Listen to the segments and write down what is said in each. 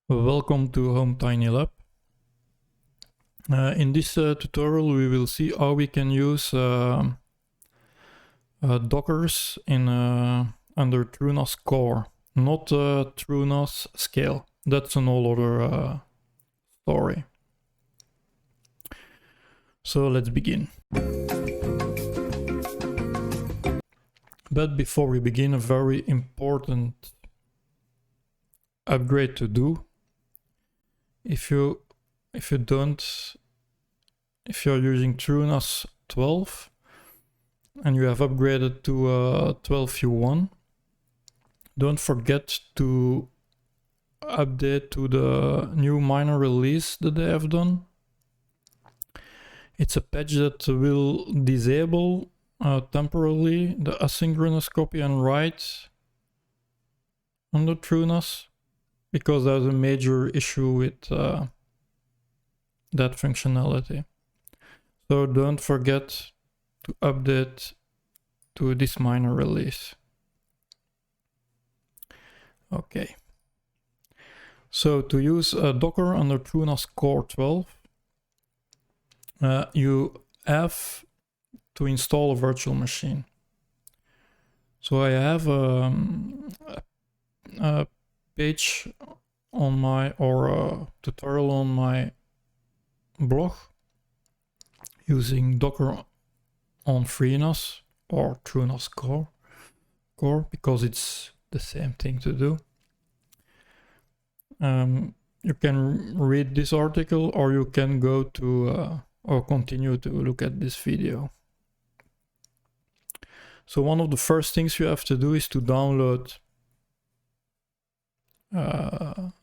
Welcome to Home Tiny Lab. In this tutorial we will see how we can use Dockers in under TrueNAS Core, not TrueNAS Scale. That's an whole other story. So let's begin. But before we begin, a very important upgrade to do. If you're using TrueNAS 12 and you have upgraded to 12U1, don't forget to update to the new minor release that they have done. It's a patch that will disable temporarily the asynchronous copy and write under TrueNAS, because there's a major issue with that functionality. So don't forget to update to this minor release. Okay. So to use Docker under TrueNAS Core 12, you have to install a virtual machine. So I have a page on my, or a tutorial on my blog using Docker on FreeNAS or TrueNAS Core, because it's the same thing to do. You can read this article, or you can go to or continue to look at this video. So one of the first things you have to do is to download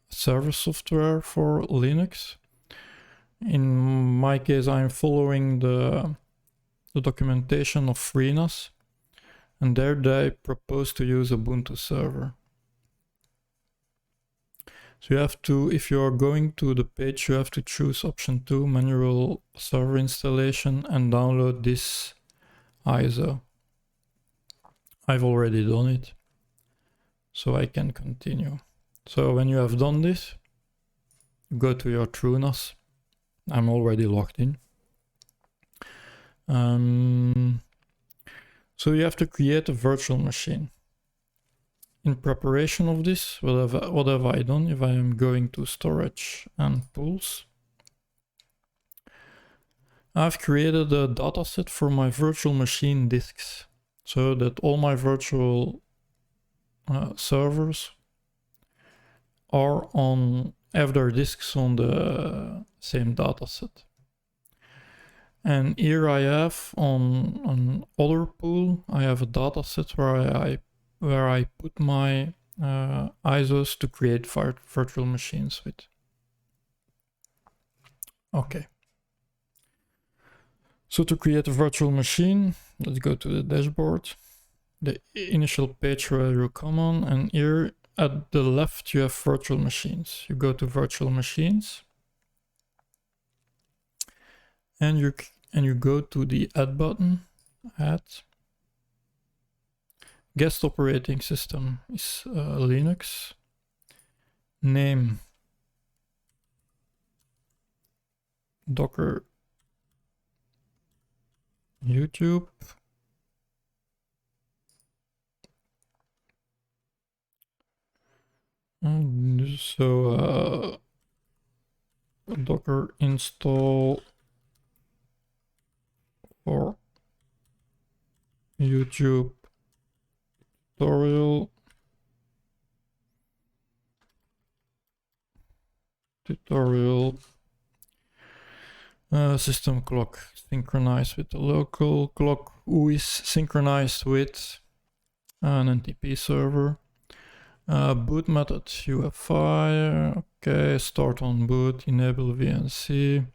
server software for Linux. In my case, I'm following the documentation of FreeNAS, and there they propose to use Ubuntu server. So you have to, if you are going to the page, you have to choose option 2, manual server installation, and download this ISO. I've already done it, so I can continue. So when you have done this, go to your TrueNAS. I'm already logged in. So you have to create a virtual machine. In preparation of this, what have I done? If I am going to storage and pools, I've created a dataset for my virtual machine disks, so that all my virtual servers have their disks on the same dataset. And here I have on other pool, I have a dataset where I put my ISOs to create virtual machines with. Okay. So to create a virtual machine, let's go to the dashboard, the initial page where you come on, and here at the left you have virtual machines. You go to virtual machines, and you go to the add button, add. Guest operating system is Linux. Name Docker YouTube. And so Docker install for YouTube tutorial system clock synchronized with the local clock, who is synchronized with an NTP server. Boot method UEFI, okay, start on boot, enable VNC,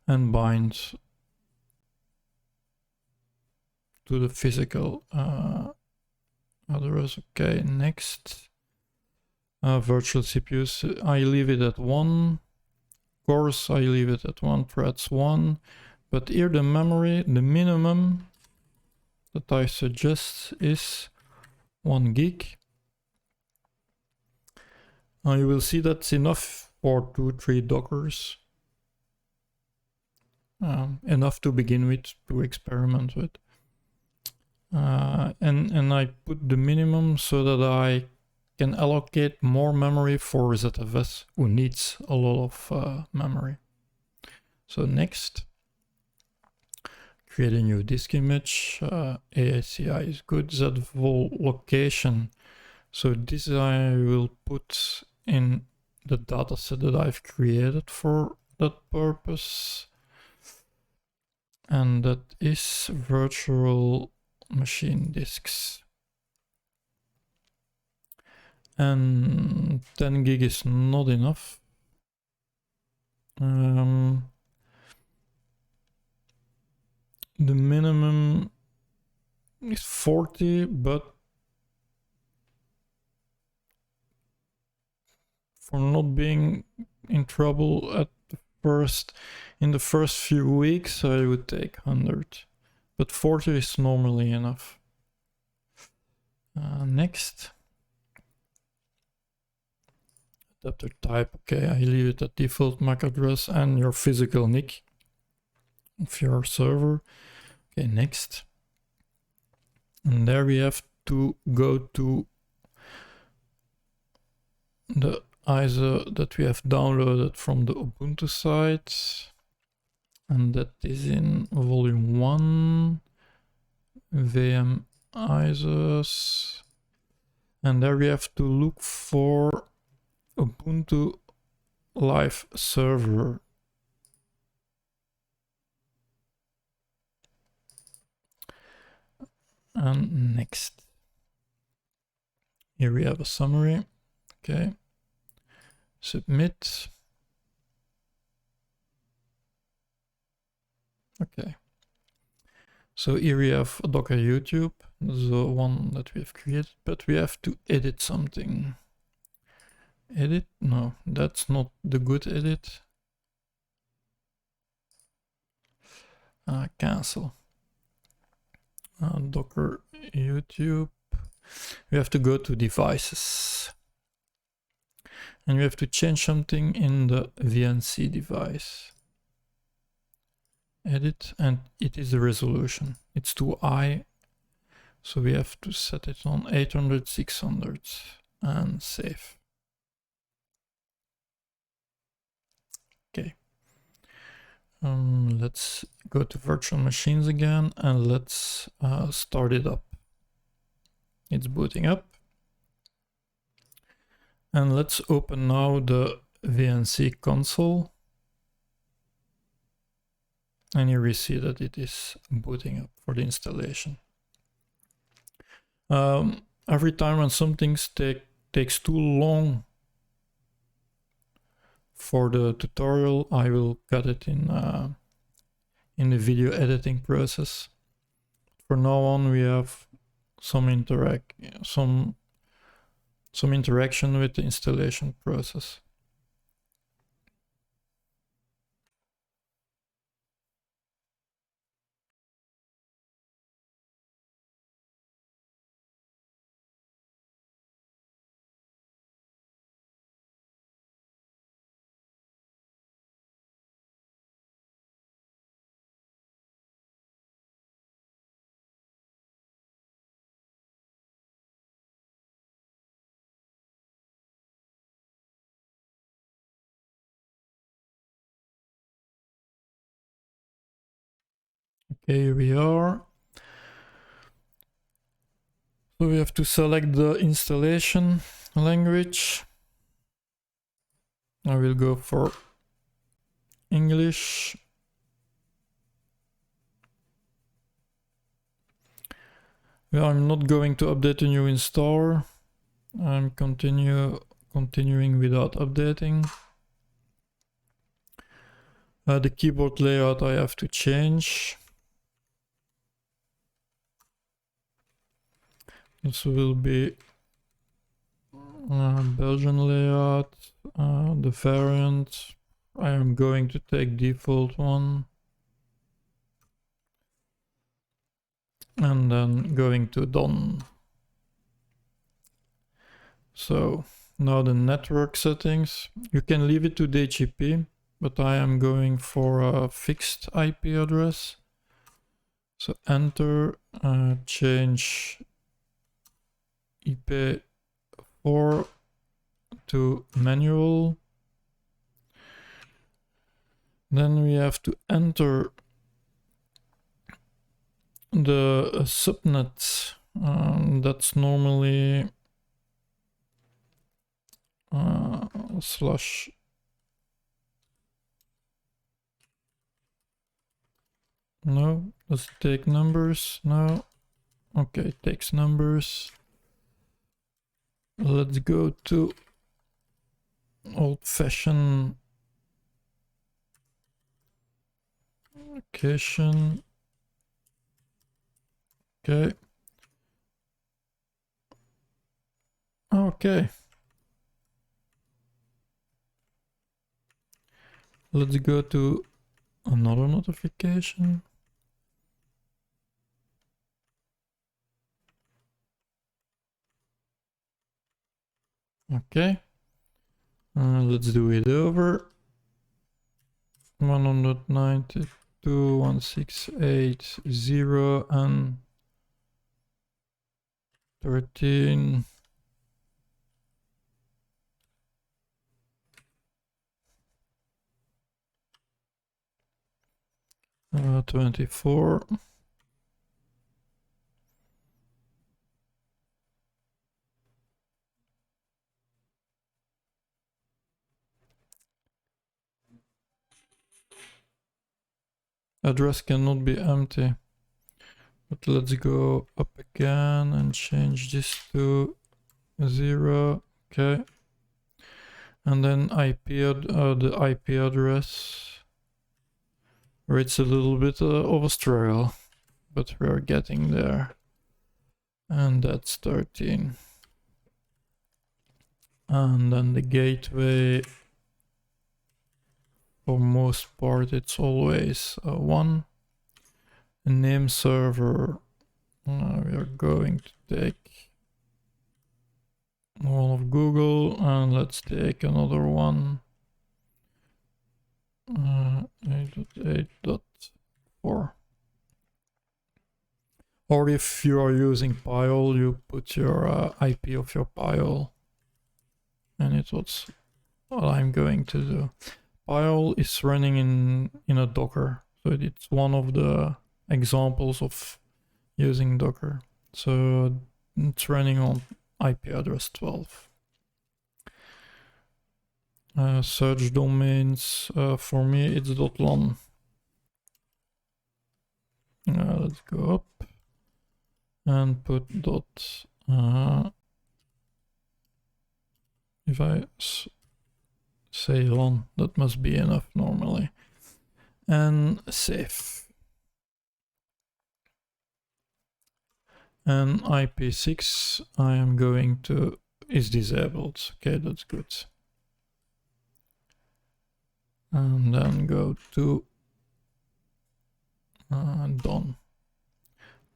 and bind to the physical address. Okay, next. Virtual CPUs, I leave it at 1. Cores, I leave it at 1, threads 1. But here the memory, the minimum that I suggest is 1 gig. You will see that's enough for 2-3 Dockers. Enough to begin with, to experiment with. And I put the minimum so that I can allocate more memory for ZFS, who needs a lot of memory. So next, create a new disk image. AACI is good. ZVol location. So this I will put in the dataset that I've created for that purpose. And that is virtual machine disks. And 10 gig is not enough. The minimum is 40, but for not being in trouble in the first few weeks, I would take 100, but 40 is normally enough. Next. Adapter type, okay, I leave it at default MAC address and your physical NIC of your server. Okay, next. And there we have to go to the ISO that we have downloaded from the Ubuntu site. And that is in volume 1, VM ISOs. And there we have to look for Ubuntu live server. And next. Here we have a summary. Okay. Submit. Okay. So here we have Docker YouTube, the one that we have created, but we have to edit something. Edit? No, that's not the good edit. Cancel. Docker YouTube. We have to go to devices. And we have to change something in the VNC device. Edit, and it is the resolution. It's too high, so we have to set it on 800, 600 and save. Okay. Let's go to virtual machines again and let's start it up. It's booting up. And let's open now the VNC console. And here we see that it is booting up for the installation. Every time when something takes too long for the tutorial, I will cut it in the video editing process. For now on, we have some interaction with the installation process. Okay, here we are. So we have to select the installation language. I will go for English. Well, I'm not going to update a new installer. I'm continuing without updating. The keyboard layout I have to change. This will be Belgian layout. The variant, I am going to take default one. And then going to done. So Now the network settings, you can leave it to DHCP, but I am going for a fixed IP address. So enter, change IP4 to manual. Then we have to enter the subnet. That's normally slash no, does it take numbers? No. Okay, it takes numbers. Let's go to old-fashioned location. Okay. Okay. Let's go to another notification. Okay. Let's do it over. 192.168.0 and 13. Uh, 24. Address cannot be empty. But let's go up again and change this to 0. Okay. And then the IP address. It's a little bit of a struggle, but we're getting there. And that's 13. And then the gateway, for most part, it's always 1. Name server, we are going to take one of Google, and let's take another one. 8.8.4. Or if you are using Pile, you put your IP of your Pile. And it's what I'm going to do. Pile is running in a Docker. So it's one of the examples of using Docker. So it's running on IP address 12. Search domains, for me it's .lan. Let's go up and put if I say LAN, that must be enough normally. And save. And IP6 I am going to is disabled. Okay, that's good. And then go to done.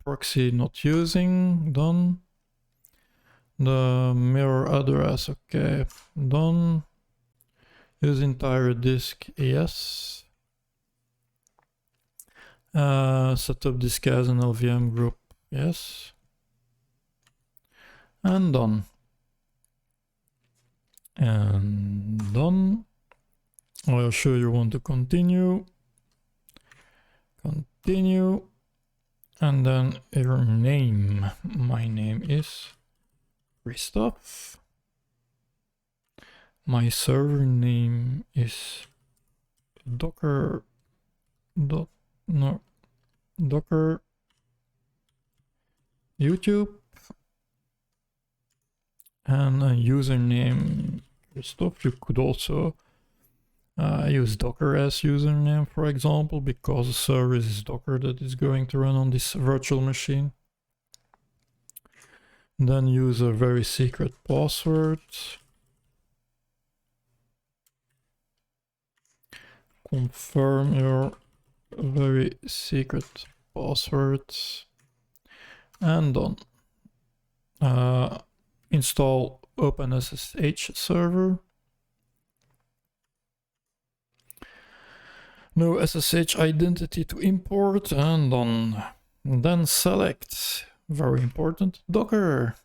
Proxy not using, done. The mirror address, okay, done. Use entire disk, yes. Set up disk as an LVM group, yes. And done. And done. I'll show you want to continue. Continue. And then your name. My name is Christoph. My server name is Docker. Docker YouTube. And a username Christoph. You could also use Docker as username, for example, because the service is Docker that is going to run on this virtual machine. Then use a very secret password. Confirm your very secret password. And done. Install open SSH server. No SSH identity to import, and then select, very important, Docker.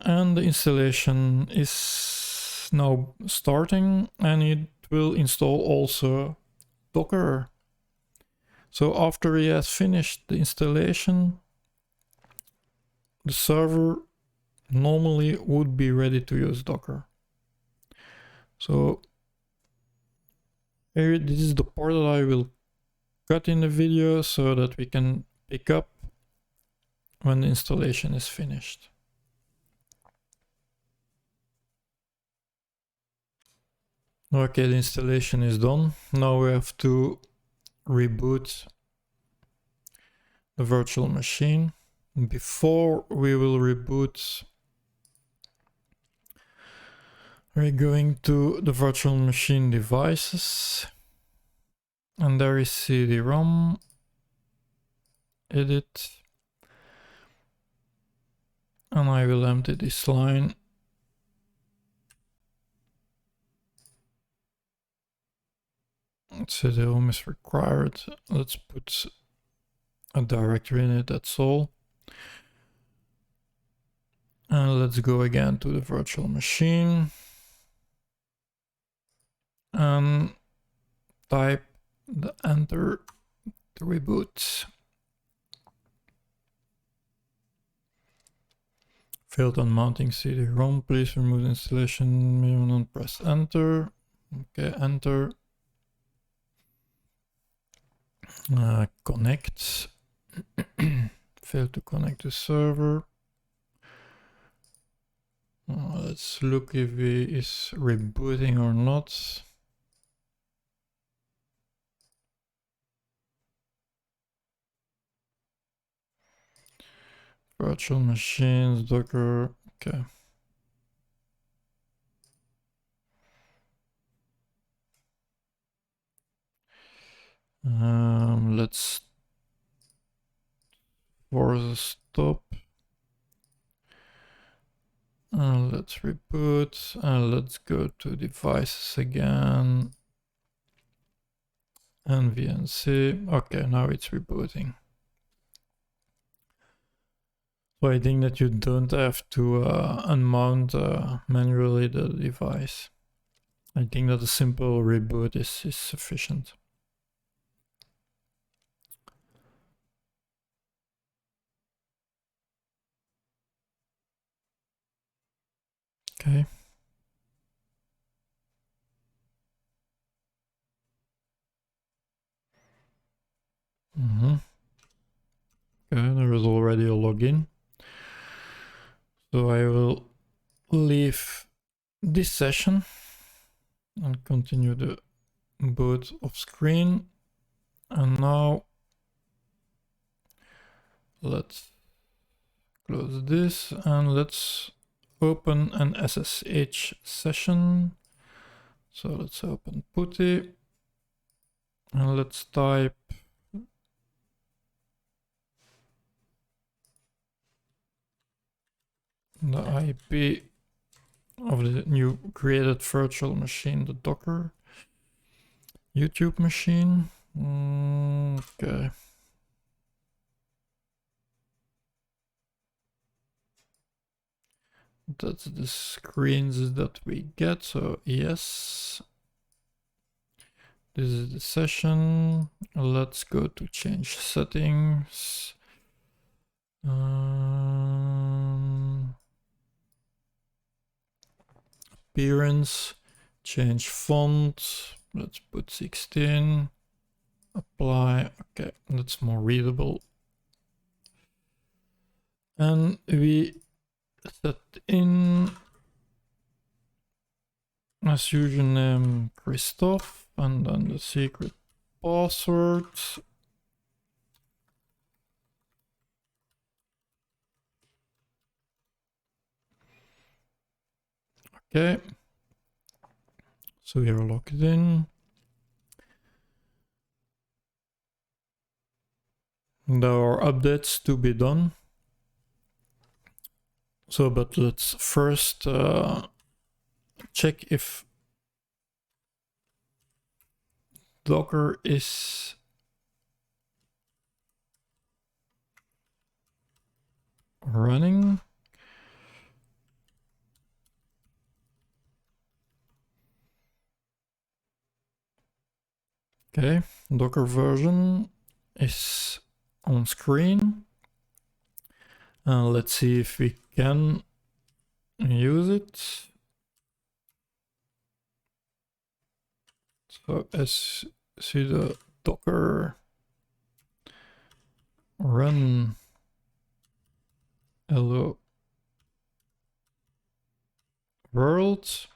And the installation is now starting, and it will install also Docker. So after he has finished the installation, the server normally would be ready to use Docker. So here, this is the part that I will cut in the video so that we can pick up when the installation is finished. Okay, the installation is done. Now we have to reboot the virtual machine. Before we will reboot, we're going to the virtual machine devices, and there is CD-ROM, edit, and I will empty this line. CD-ROM is required. Let's put a directory in it, that's all. And let's go again to the virtual machine and type the enter to reboot. Failed on mounting CD-ROM, please remove the installation menu and press enter. Okay, enter. Connect. Failed to connect the server. Let's look if he is rebooting or not. Virtual machines, Docker, okay. Let's force a stop. Let's reboot, and let's go to devices again. And VNC, okay, now it's rebooting. So I think that you don't have to unmount manually the device. I think that a simple reboot is sufficient. Okay. Okay, there is already a login. So I will leave this session and continue the boot off screen. And now let's close this and let's open an SSH session. So let's open PuTTY and let's type the IP of the new created virtual machine, the Docker YouTube machine. Okay. That's the screens that we get, so yes. This is the session. Let's go to change settings. Appearance, change font. Let's put 16. Apply. Okay, that's more readable. And we set in as username Christoph and then the secret password. Okay, so we are logged in. There are updates to be done. So, but let's first check if Docker is running. Okay, Docker version is on screen. Let's see if we can use it. So as sudo docker run hello world.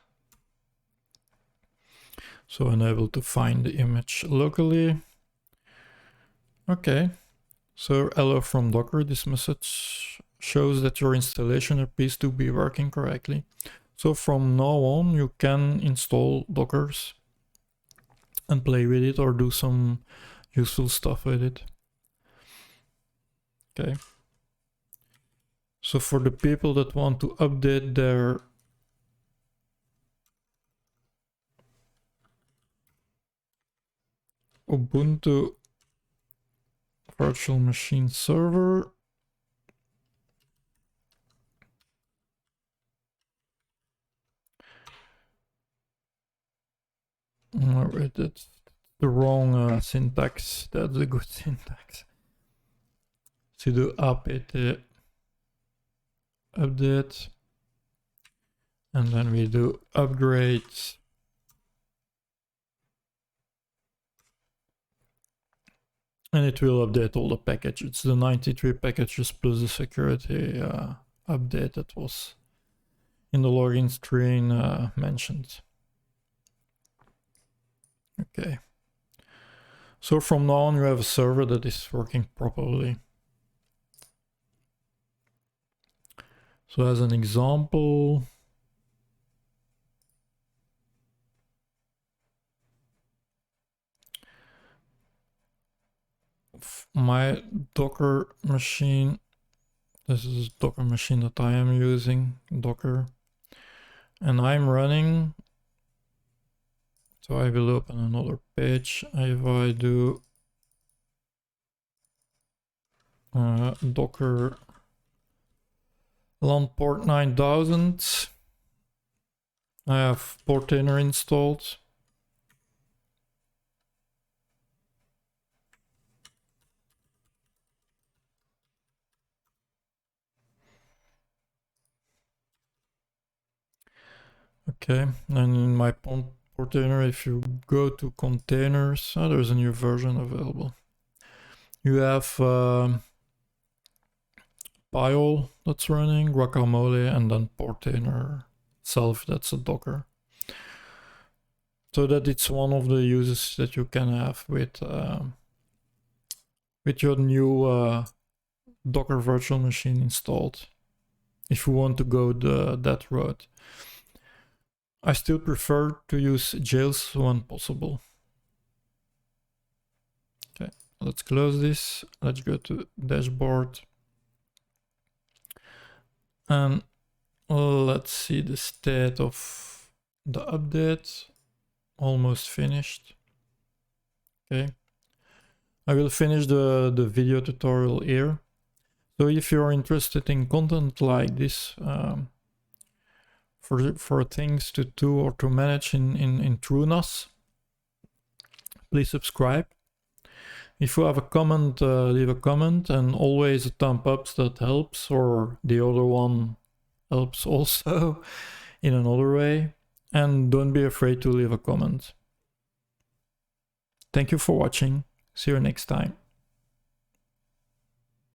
So unable to find the image locally. Okay, so hello from Docker. This message shows that your installation appears to be working correctly. So from now on, you can install Dockers and play with it or do some useful stuff with it. Okay. So for the people that want to update their Ubuntu virtual machine server, wait, that's the wrong syntax. That's a good syntax. Sudo apt update, and then we do upgrades. And it will update all the packages. It's the 93 packages plus the security update that was in the login screen mentioned. Okay. So from now on, you have a server that is working properly. So as an example, my Docker machine, this is a Docker machine that I am using, Docker, and I'm running. So I will open another page. If I do Docker LAN port 9000, I have Portainer installed. Okay, and in my Portainer, if you go to containers, there's a new version available. You have Pile that's running, Guacamole, and then Portainer itself, that's a Docker. So that it's one of the uses that you can have with your new Docker virtual machine installed, if you want to go that route. I still prefer to use jails when possible. Okay, let's close this. Let's go to dashboard. And let's see the state of the update. Almost finished. Okay. I will finish the video tutorial here. So if you're interested in content like this, for things to do or to manage in TrueNAS, please subscribe. If you have a comment, leave a comment, and always a thumb up, that helps, or the other one helps also in another way. And don't be afraid to leave a comment. Thank you for watching. See you next time.